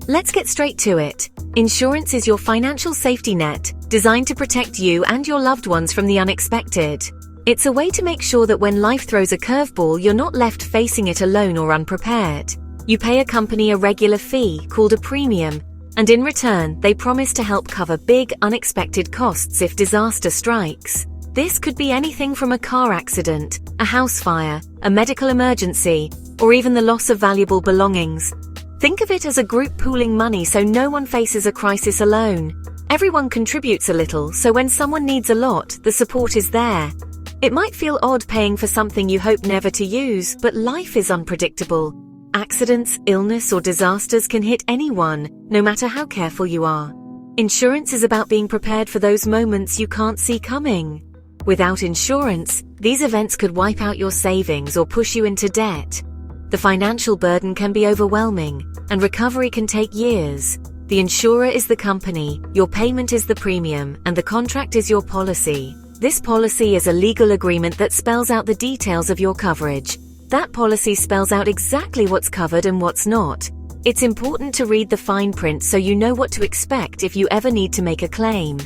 Let's get straight to it. Insurance is your financial safety net, designed to protect you and your loved ones from the unexpected. It's a way to make sure that when life throws a curveball, you're not left facing it alone or unprepared. You pay a company a regular fee, called a premium, and in return, they promise to help cover big, unexpected costs if disaster strikes. This could be anything from a car accident, a house fire, a medical emergency, or even the loss of valuable belongings. Think of it as a group pooling money so no one faces a crisis alone. Everyone contributes a little, so when someone needs a lot, the support is there. It might feel odd paying for something you hope never to use, but life is unpredictable. Accidents, illness, or disasters can hit anyone, no matter how careful you are. Insurance is about being prepared for those moments you can't see coming. Without insurance, these events could wipe out your savings or push you into debt. The financial burden can be overwhelming, and recovery can take years. The insurer is the company, your payment is the premium, and the contract is your policy. This policy is a legal agreement that spells out the details of your coverage. That policy spells out exactly what's covered and what's not. It's important to read the fine print so you know what to expect if you ever need to make a claim.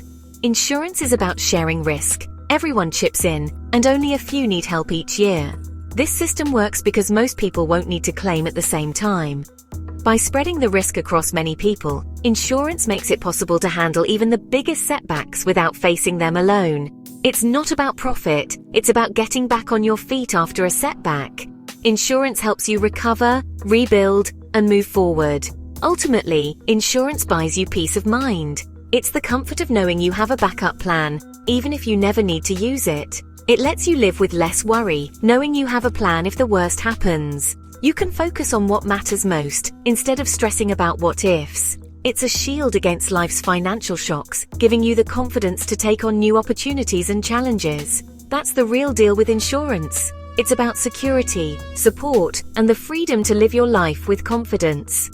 Insurance is about sharing risk. Everyone chips in, and only a few need help each year. This system works because most people won't need to claim at the same time. By spreading the risk across many people, insurance makes it possible to handle even the biggest setbacks without facing them alone. It's not about profit, it's about getting back on your feet after a setback. Insurance helps you recover, rebuild, and move forward. Ultimately, insurance buys you peace of mind. It's the comfort of knowing you have a backup plan, even if you never need to use it. It lets you live with less worry, knowing you have a plan if the worst happens. You can focus on what matters most, instead of stressing about what ifs. It's a shield against life's financial shocks, giving you the confidence to take on new opportunities and challenges. That's the real deal with insurance. It's about security, support, and the freedom to live your life with confidence.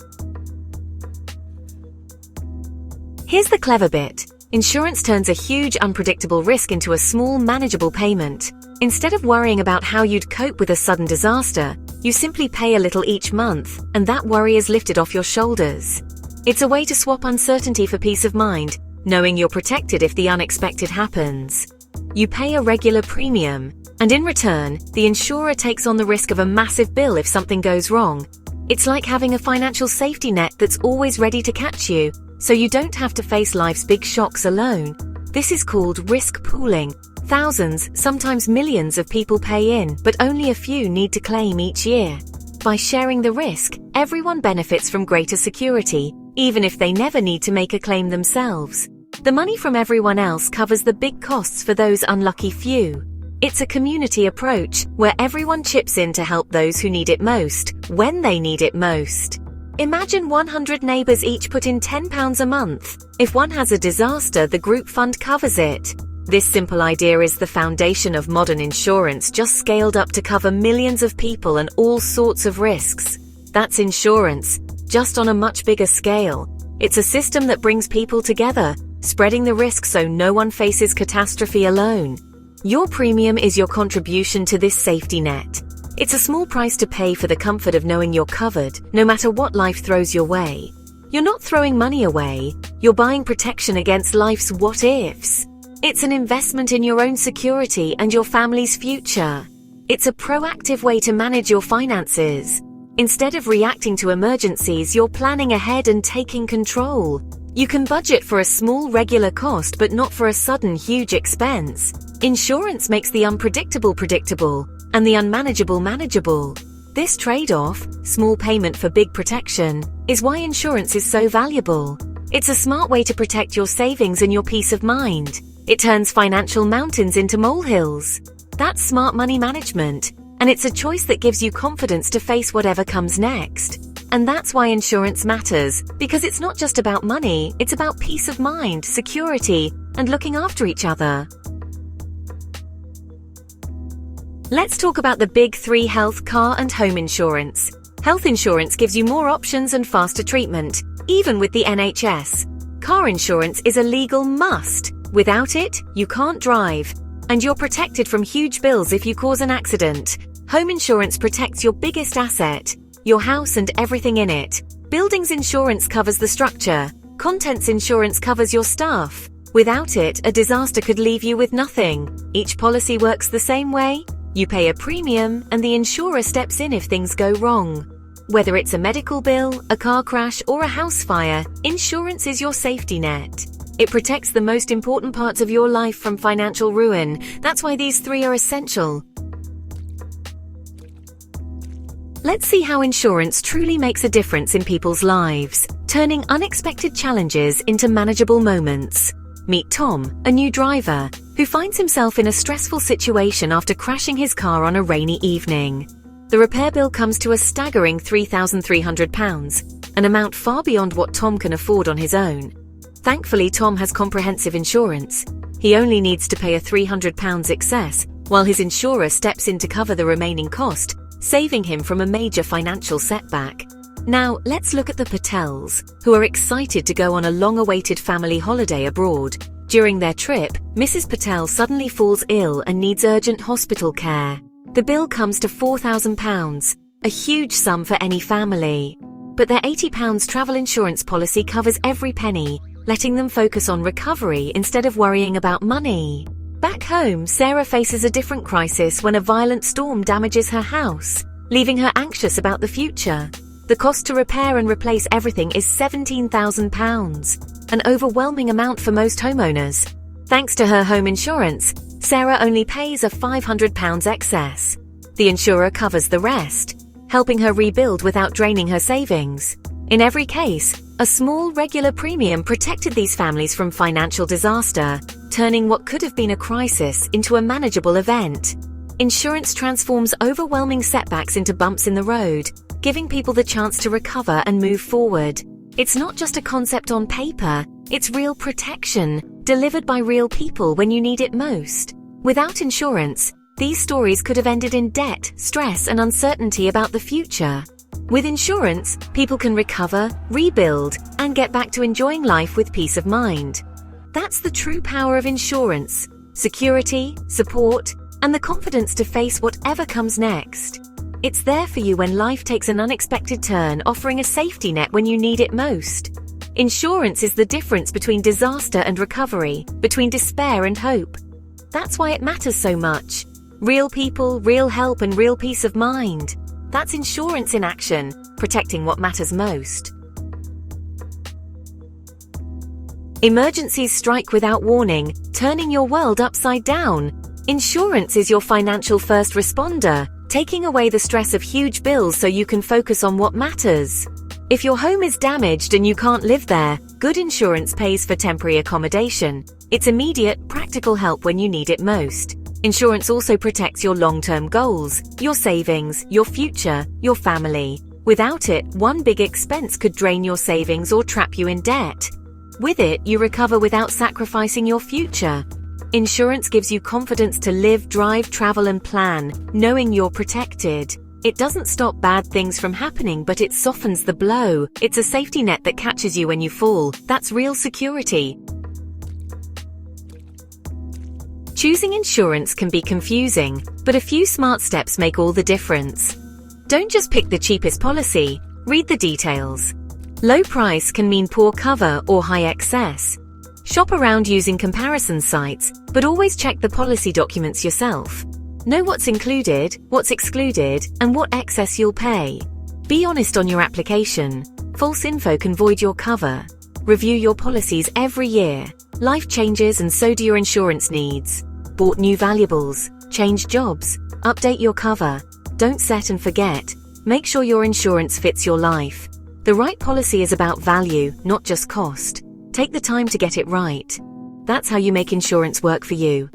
Here's the clever bit. Insurance turns a huge, unpredictable risk into a small, manageable payment. Instead of worrying about how you'd cope with a sudden disaster, you simply pay a little each month, and that worry is lifted off your shoulders. It's a way to swap uncertainty for peace of mind, knowing you're protected if the unexpected happens. You pay a regular premium, and in return, the insurer takes on the risk of a massive bill if something goes wrong. It's like having a financial safety net that's always ready to catch you, so you don't have to face life's big shocks alone. This is called risk pooling. Thousands, sometimes millions of people pay in, but only a few need to claim each year. By sharing the risk, everyone benefits from greater security, even if they never need to make a claim themselves. The money from everyone else covers the big costs for those unlucky few. It's a community approach, where everyone chips in to help those who need it most, when they need it most. Imagine 100 neighbors each put in £10 a month. If one has a disaster, the group fund covers it. This simple idea is the foundation of modern insurance, just scaled up to cover millions of people and all sorts of risks. That's insurance, just on a much bigger scale. It's a system that brings people together, spreading the risk so no one faces catastrophe alone. Your premium is your contribution to this safety net. It's a small price to pay for the comfort of knowing you're covered, no matter what life throws your way. You're not throwing money away, you're buying protection against life's what-ifs. It's an investment in your own security and your family's future. It's a proactive way to manage your finances. Instead of reacting to emergencies, you're planning ahead and taking control. You can budget for a small regular cost, but not for a sudden huge expense. Insurance makes the unpredictable predictable, and the unmanageable manageable. This trade-off, small payment for big protection, is why insurance is so valuable. It's a smart way to protect your savings and your peace of mind. It turns financial mountains into molehills. That's smart money management, and it's a choice that gives you confidence to face whatever comes next. And that's why insurance matters, because it's not just about money, it's about peace of mind, security, and looking after each other. Let's talk about the big three: health, car, and home insurance. Health insurance gives you more options and faster treatment, even with the NHS. Car insurance is a legal must. Without it, you can't drive, and you're protected from huge bills if you cause an accident. Home insurance protects your biggest asset, your house and everything in it. Buildings insurance covers the structure. Contents insurance covers your staff. Without it, a disaster could leave you with nothing. Each policy works the same way. You pay a premium, and the insurer steps in if things go wrong. Whether it's a medical bill, a car crash, or a house fire, insurance is your safety net. It protects the most important parts of your life from financial ruin. That's why these three are essential. Let's see how insurance truly makes a difference in people's lives, turning unexpected challenges into manageable moments. Meet Tom, a new driver, who finds himself in a stressful situation after crashing his car on a rainy evening. The repair bill comes to a staggering £3,300, an amount far beyond what Tom can afford on his own. Thankfully, Tom has comprehensive insurance. He only needs to pay a £300 excess, while his insurer steps in to cover the remaining cost, saving him from a major financial setback. Now, let's look at the Patels, who are excited to go on a long-awaited family holiday abroad. During their trip, Mrs. Patel suddenly falls ill and needs urgent hospital care. The bill comes to £4,000, a huge sum for any family. But their £80 travel insurance policy covers every penny, letting them focus on recovery instead of worrying about money. Back home, Sarah faces a different crisis when a violent storm damages her house, leaving her anxious about the future. The cost to repair and replace everything is £17,000, an overwhelming amount for most homeowners. Thanks to her home insurance, Sarah only pays a £500 excess. The insurer covers the rest, helping her rebuild without draining her savings. In every case, a small regular premium protected these families from financial disaster, turning what could have been a crisis into a manageable event. Insurance transforms overwhelming setbacks into bumps in the road, giving people the chance to recover and move forward. It's not just a concept on paper, it's real protection, delivered by real people when you need it most. Without insurance, these stories could have ended in debt, stress, and uncertainty about the future. With insurance, people can recover, rebuild, and get back to enjoying life with peace of mind. That's the true power of insurance: security, support, and the confidence to face whatever comes next. It's there for you when life takes an unexpected turn, offering a safety net when you need it most. Insurance is the difference between disaster and recovery, between despair and hope. That's why it matters so much. Real people, real help, and real peace of mind. That's insurance in action, protecting what matters most. Emergencies strike without warning, turning your world upside down. Insurance is your financial first responder, taking away the stress of huge bills so you can focus on what matters. If your home is damaged and you can't live there, good insurance pays for temporary accommodation. It's immediate, practical help when you need it most. Insurance also protects your long-term goals, your savings, your future, your family. Without it, one big expense could drain your savings or trap you in debt. With it, you recover without sacrificing your future. Insurance gives you confidence to live, drive, travel, and plan, knowing you're protected. It doesn't stop bad things from happening, but it softens the blow. It's a safety net that catches you when you fall. That's real security. Choosing insurance can be confusing, but a few smart steps make all the difference. Don't just pick the cheapest policy, read the details. Low price can mean poor cover or high excess. Shop around using comparison sites, but always check the policy documents yourself. Know what's included, what's excluded, and what excess you'll pay. Be honest on your application. False info can void your cover. Review your policies every year. Life changes and so do your insurance needs. Bought new valuables, changed jobs, update your cover. Don't set and forget. Make sure your insurance fits your life. The right policy is about value, not just cost. Take the time to get it right. That's how you make insurance work for you.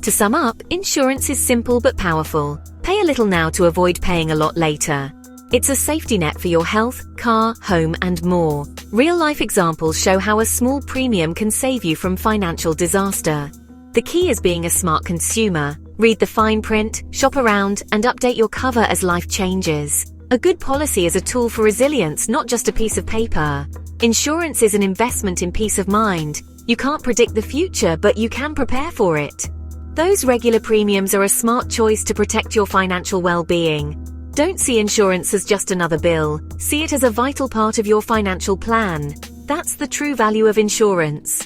To sum up, insurance is simple but powerful. Pay a little now to avoid paying a lot later. It's a safety net for your health, car, home, and more. Real-life examples show how a small premium can save you from financial disaster. The key is being a smart consumer. Read the fine print, shop around, and update your cover as life changes. A good policy is a tool for resilience, not just a piece of paper. Insurance is an investment in peace of mind. You can't predict the future, but you can prepare for it. Those regular premiums are a smart choice to protect your financial well-being. Don't see insurance as just another bill. See it as a vital part of your financial plan. That's the true value of insurance.